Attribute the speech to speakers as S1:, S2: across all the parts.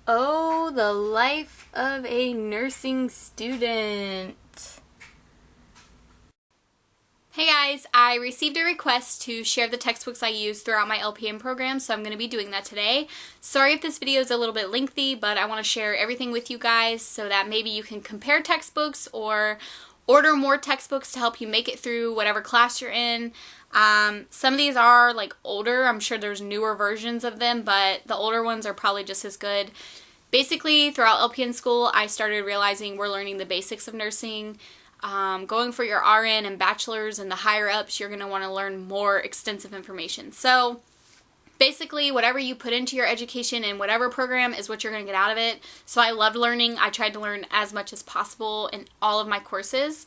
S1: Oh, the life of a nursing student. Hey guys, I received a request to share the textbooks I use throughout my LPN program, so I'm going to be doing that today. Sorry if this video is a little bit lengthy, but I want to share everything with you guys so that maybe you can compare textbooks or order more textbooks to help you make it through whatever class you're in. Some of these are like older. I'm sure there's newer versions of them, but the older ones are probably just as good. Basically, throughout LPN school, I started realizing we're learning the basics of nursing. Going for your RN and bachelor's and the higher ups, you're going to want to learn more extensive information. So basically, whatever you put into your education in whatever program is what you're going to get out of it. So I loved learning. I tried to learn as much as possible in all of my courses.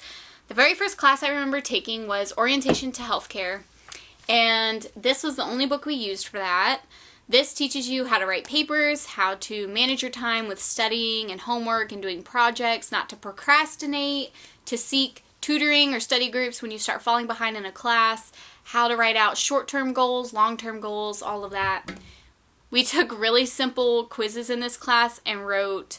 S1: The very first class I remember taking was Orientation to Healthcare, and this was the only book we used for that. This teaches you how to write papers, how to manage your time with studying and homework and doing projects, not to procrastinate, to seek tutoring or study groups when you start falling behind in a class, how to write out short-term goals, long-term goals, all of that. We took really simple quizzes in this class and wrote,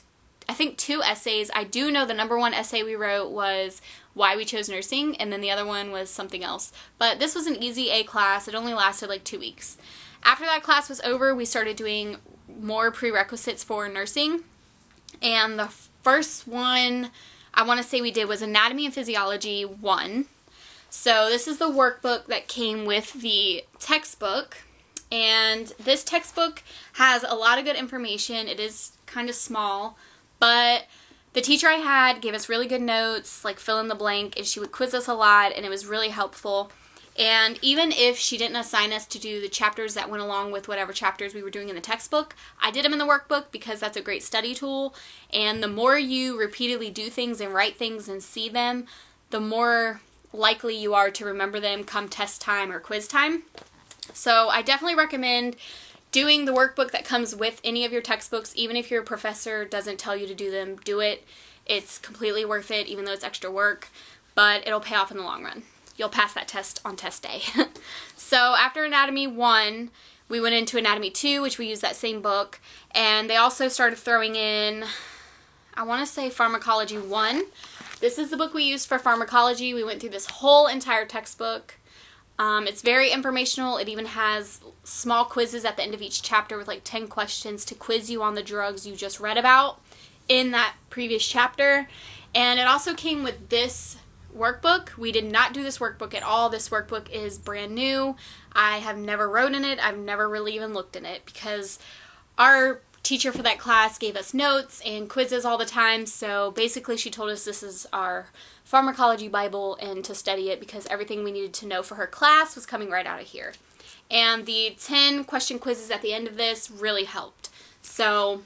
S1: I think, 2 essays. I do know the number 1 essay we wrote was why we chose nursing, and then the other one was something else. But this was an easy A class. It only lasted like 2 weeks. After that class was over, we started doing more prerequisites for nursing, and the first one I want to say we did was Anatomy and Physiology One. So this is the workbook that came with the textbook, and this textbook has a lot of good information. It is kind of small, but the teacher I had gave us really good notes, like fill in the blank, and she would quiz us a lot, and it was really helpful. And even if she didn't assign us to do the chapters that went along with whatever chapters we were doing in the textbook, I did them in the workbook because that's a great study tool. And the more you repeatedly do things and write things and see them, the more likely you are to remember them come test time or quiz time. So I definitely recommend doing the workbook that comes with any of your textbooks. Even if your professor doesn't tell you to do them, do it. It's completely worth it, even though it's extra work, but it'll pay off in the long run. You'll pass that test on test day. So after Anatomy 1, we went into Anatomy 2, which we used that same book, and they also started throwing in, I want to say, Pharmacology 1. This is the book we used for pharmacology. We went through this whole entire textbook. It's very informational. It even has small quizzes at the end of each chapter with like 10 questions to quiz you on the drugs you just read about in that previous chapter. And it also came with this workbook. We did not do this workbook at all. This workbook is brand new. I have never wrote in it. I've never really even looked in it because our teacher for that class gave us notes and quizzes all the time. So basically she told us this is our pharmacology Bible and to study it because everything we needed to know for her class was coming right out of here. And the 10 question quizzes at the end of this really helped. So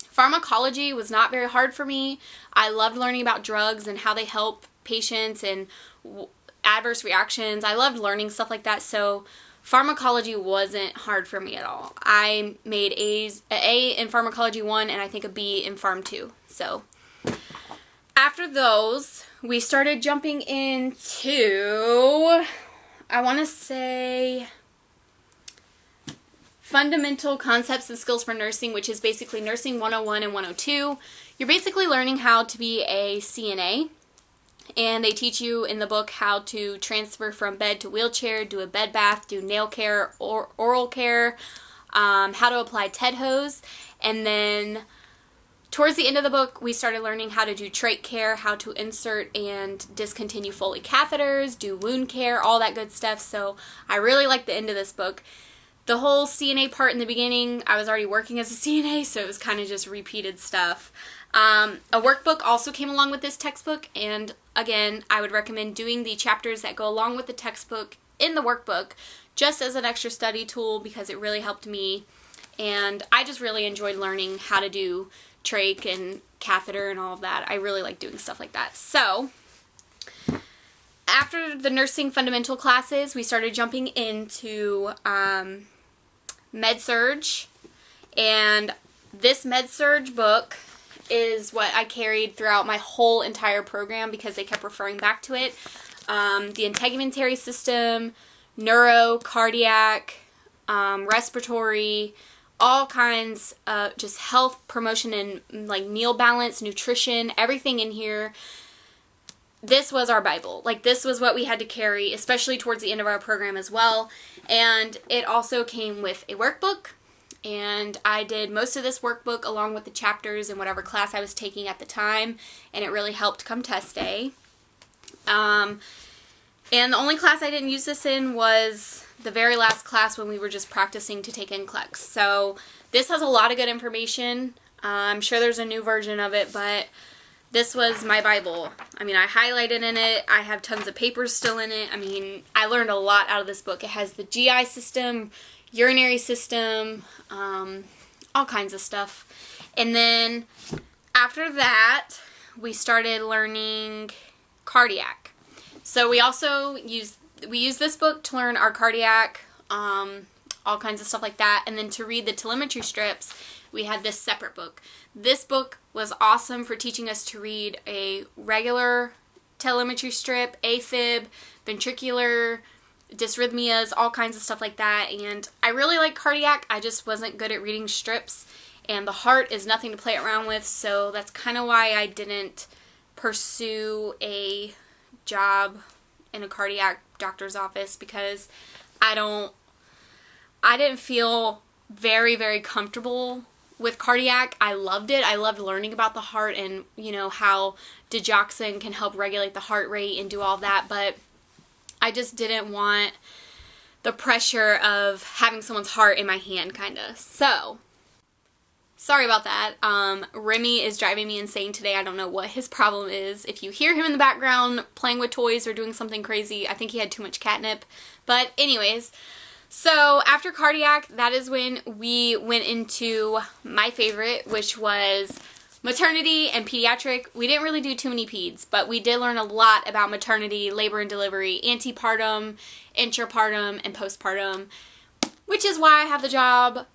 S1: pharmacology was not very hard for me. I loved learning about drugs and how they help patients and adverse reactions. I loved learning stuff like that, so pharmacology wasn't hard for me at all. I made an A in Pharmacology 1 and I think a B in Pharm 2. So after those, we started jumping into, I want to say, Fundamental Concepts and Skills for Nursing, which is basically Nursing 101 and 102. You're basically learning how to be a CNA. And they teach you in the book how to transfer from bed to wheelchair, do a bed bath, do nail care or oral care, how to apply TED hose. And then towards the end of the book, we started learning how to do trach care, how to insert and discontinue Foley catheters, do wound care, all that good stuff. So I really like the end of this book. The whole CNA part in the beginning, I was already working as a CNA, so it was kind of just repeated stuff. A workbook also came along with this textbook, and again, I would recommend doing the chapters that go along with the textbook in the workbook just as an extra study tool because it really helped me, and I just really enjoyed learning how to do trach and catheter and all of that. I really like doing stuff like that. So after the nursing fundamental classes, we started jumping into Med-Surg, and this Med-Surg book is what I carried throughout my whole entire program because they kept referring back to it. The integumentary system, neuro, cardiac, respiratory, all kinds of just health promotion and like meal balance, nutrition, everything in here. This was our Bible. Like, this was what we had to carry, especially towards the end of our program as well. And it also came with a workbook. And I did most of this workbook along with the chapters in whatever class I was taking at the time. And it really helped come test day. And the only class I didn't use this in was the very last class when we were just practicing to take NCLEX. So this has a lot of good information. I'm sure there's a new version of it, but this was my Bible. I mean, I highlighted in it. I have tons of papers still in it. I mean, I learned a lot out of this book. It has the GI system, urinary system, all kinds of stuff. And then after that, we started learning cardiac. So we also use this book to learn our cardiac, all kinds of stuff like that. And then to read the telemetry strips, we had this separate book. This book was awesome for teaching us to read a regular telemetry strip, AFib, ventricular, dysrhythmias, all kinds of stuff like that. And I really like cardiac. I just wasn't good at reading strips. And the heart is nothing to play around with, so that's kind of why I didn't pursue a job in a cardiac doctor's office, because I didn't feel very, very comfortable with cardiac. I loved it. I loved learning about the heart and, you know, how digoxin can help regulate the heart rate and do all that, but I just didn't want the pressure of having someone's heart in my hand, kind of. So, sorry about that. Remy is driving me insane today. I don't know what his problem is. If you hear him in the background playing with toys or doing something crazy, I think he had too much catnip. But anyways, so after cardiac, that is when we went into my favorite, which was maternity and pediatric. We didn't really do too many peds, but we did learn a lot about maternity, labor and delivery, antepartum, intrapartum, and postpartum, which is why I have the job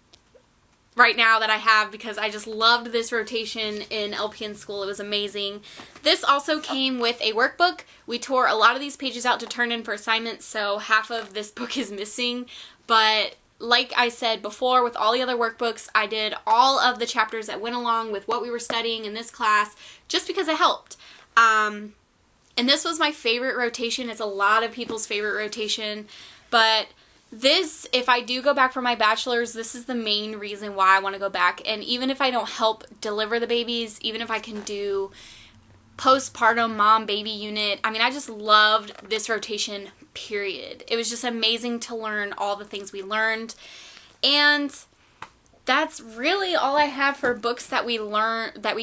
S1: right now that I have, because I just loved this rotation in LPN school. It was amazing. This also came with a workbook. We tore a lot of these pages out to turn in for assignments, so half of this book is missing. But like I said before, with all the other workbooks, I did all of the chapters that went along with what we were studying in this class, just because it helped. And this was my favorite rotation. It's a lot of people's favorite rotation, but this, if I do go back for my bachelor's, this is the main reason why I want to go back. And even if I don't help deliver the babies, even if I can do postpartum mom-baby unit, I mean, I just loved this rotation, period. It was just amazing to learn all the things we learned. And that's really all I have for books that we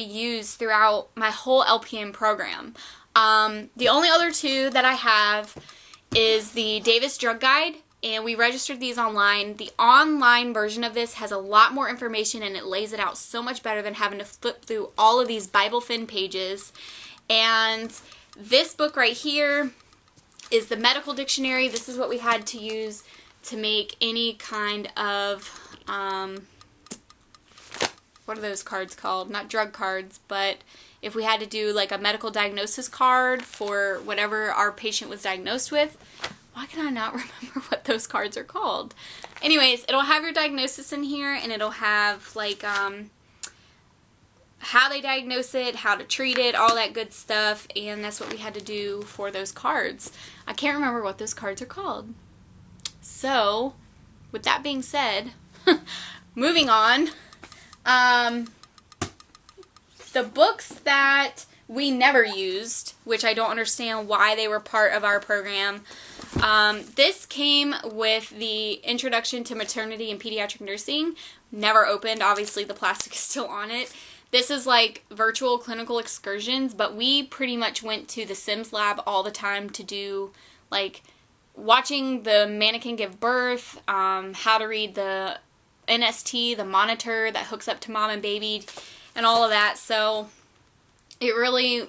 S1: use throughout my whole LPN program. The only other two that I have is the Davis Drug Guide, and we registered these online. The online version of this has a lot more information, and it lays it out so much better than having to flip through all of these Bible thin pages. And this book right here is the medical dictionary. This is what we had to use to make any kind of, what are those cards called? Not drug cards, but if we had to do like a medical diagnosis card for whatever our patient was diagnosed with. Why can I not remember what those cards are called? Anyways, it'll have your diagnosis in here, and it'll have like how they diagnose it, how to treat it, all that good stuff, and that's what we had to do for those cards. I can't remember what those cards are called. So, with that being said, moving on, the books that we never used, which I don't understand why they were part of our program. This came with the Introduction to Maternity and Pediatric Nursing. Never opened. Obviously, the plastic is still on it. This is like virtual clinical excursions, but we pretty much went to the Sims lab all the time to do like watching the mannequin give birth, how to read the NST, the monitor that hooks up to mom and baby, and all of that. So it really,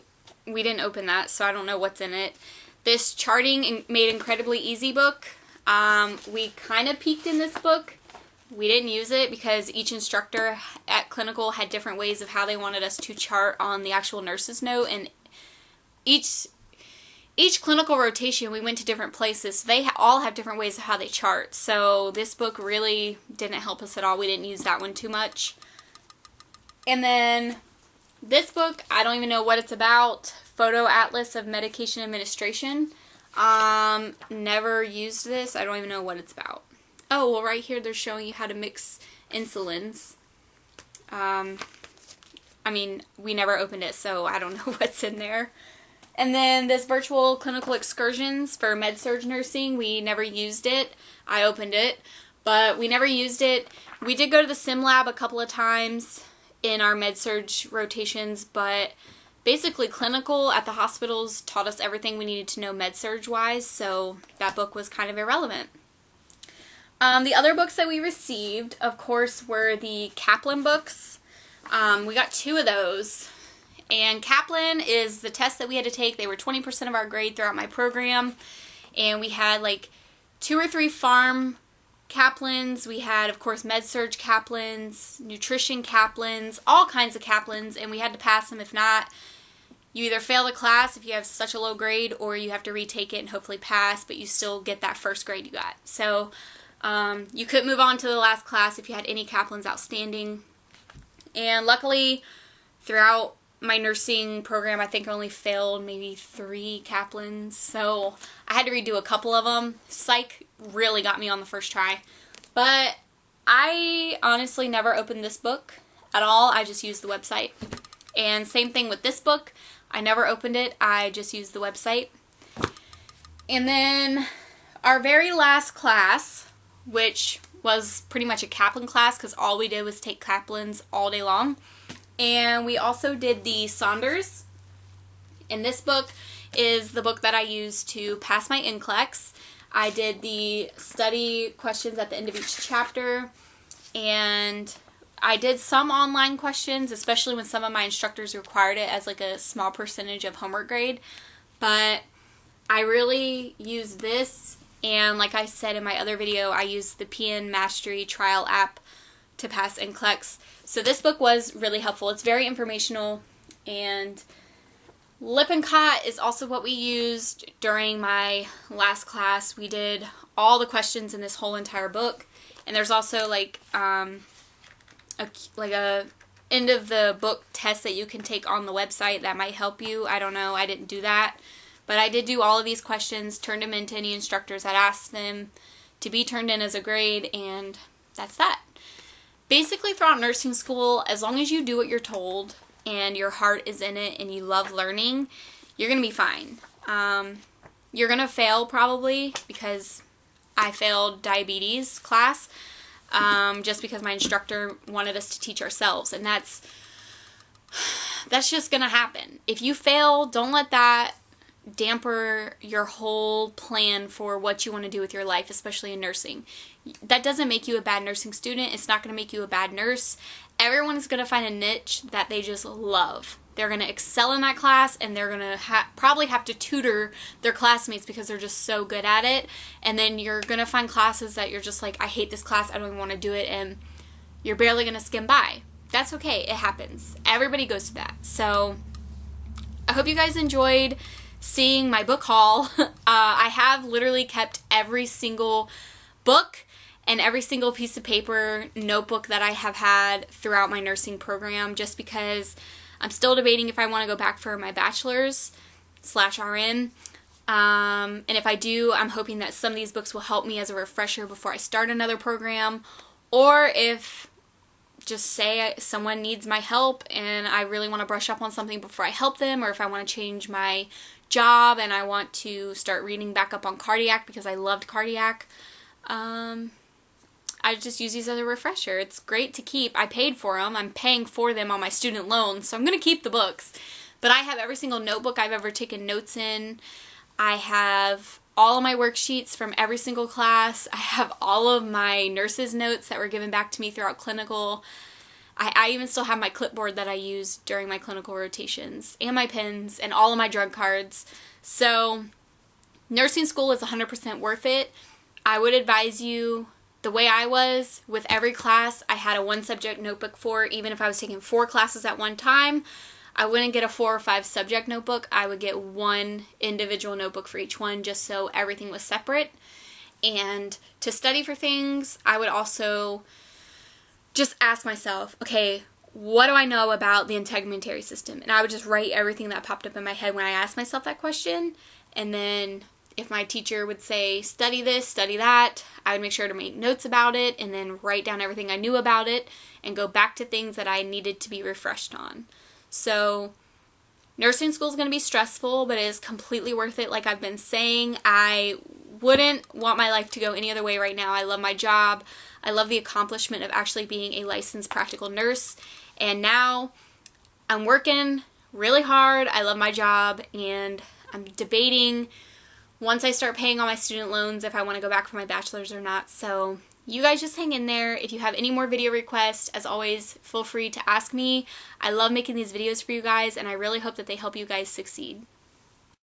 S1: we didn't open that, so I don't know what's in it. This Charting Made Incredibly Easy book, we kind of peeked in this book. We didn't use it because each instructor at clinical had different ways of how they wanted us to chart on the actual nurse's note, and each each clinical rotation we went to different places. So they all have different ways of how they chart. So this book really didn't help us at all. We didn't use that one too much. And then this book, I don't even know what it's about. Photo Atlas of Medication Administration. Never used this. I don't even know what it's about. Oh, well, right here they're showing you how to mix insulins. I mean, we never opened it, so I don't know what's in there. And then this virtual clinical excursions for med-surg nursing, we never used it. I opened it, but we never used it. We did go to the sim lab a couple of times in our med-surg rotations, but basically clinical at the hospitals taught us everything we needed to know med-surg wise, so that book was kind of irrelevant. The other books that we received, of course, were the Kaplan books. We got 2 of those. And Kaplan is the test that we had to take. They were 20% of our grade throughout my program. And we had like 2 or 3 pharm Kaplans. We had, of course, med-surg Kaplans, nutrition Kaplans, all kinds of Kaplans. And we had to pass them. If not, you either fail the class if you have such a low grade, or you have to retake it and hopefully pass, but you still get that first grade you got. So you could move on to the last class if you had any Kaplans outstanding. And luckily, throughout my nursing program, I think I only failed maybe 3 Kaplans, so I had to redo a couple of them. Psych really got me on the first try. But I honestly never opened this book at all. I just used the website. And same thing with this book. I never opened it. I just used the website. And then our very last class, which was pretty much a Kaplan class because all we did was take Kaplans all day long. And we also did the Saunders. And this book is the book that I used to pass my NCLEX. I did the study questions at the end of each chapter. And I did some online questions, especially when some of my instructors required it as like a small percentage of homework grade. But I really used this. And like I said in my other video, I used the PN Mastery trial app to pass NCLEX. So this book was really helpful. It's very informational, and Lippincott is also what we used during my last class. We did all the questions in this whole entire book, and there's also like a end of the book test that you can take on the website that might help you. I don't know. I didn't do that, but I did do all of these questions, turned them in to any instructors that asked them to be turned in as a grade, and that's that. Basically, throughout nursing school, as long as you do what you're told and your heart is in it and you love learning, you're going to be fine. You're going to fail probably, because I failed diabetes class just because my instructor wanted us to teach ourselves, and that's just going to happen. If you fail, don't let that damper your whole plan for what you want to do with your life, especially in nursing. That doesn't make you a bad nursing student. It's not going to make you a bad nurse. Everyone is going to find a niche that they just love. They're going to excel in that class, and they're going to probably have to tutor their classmates because they're just so good at it. And then you're going to find classes that you're just like, I hate this class, I don't even want to do it, and you're barely going to skim by. That's okay. It happens. Everybody goes to that. So I hope you guys enjoyed seeing my book haul. I have literally kept every single book and every single piece of paper, notebook that I have had throughout my nursing program, just because I'm still debating if I want to go back for my bachelor's / RN. And if I do, I'm hoping that some of these books will help me as a refresher before I start another program, or if just say someone needs my help and I really want to brush up on something before I help them, or if I want to change my job and I want to start reading back up on cardiac because I loved cardiac. I just use these as a refresher. It's great to keep. I paid for them. I'm paying for them on my student loan, so I'm going to keep the books. But I have every single notebook I've ever taken notes in. I have all of my worksheets from every single class. I have all of my nurses' notes that were given back to me throughout clinical. I even still have my clipboard that I used during my clinical rotations, and my pens, and all of my drug cards. So nursing school is 100% worth it. I would advise you, the way I was, with every class I had a 1-subject notebook for, even if I was taking 4 classes at one time. I wouldn't get a 4 or 5 subject notebook. I would get one individual notebook for each one just so everything was separate. And to study for things, I would also just ask myself, okay, what do I know about the integumentary system? And I would just write everything that popped up in my head when I asked myself that question. And then if my teacher would say, study this, study that, I would make sure to make notes about it and then write down everything I knew about it and go back to things that I needed to be refreshed on. So nursing school is going to be stressful, but it is completely worth it. Like I've been saying, I wouldn't want my life to go any other way right now. I love my job. I love the accomplishment of actually being a licensed practical nurse. And now I'm working really hard. I love my job, and I'm debating once I start paying all my student loans if I want to go back for my bachelor's or not. So you guys just hang in there. If you have any more video requests, as always, feel free to ask me. I love making these videos for you guys, and I really hope that they help you guys succeed.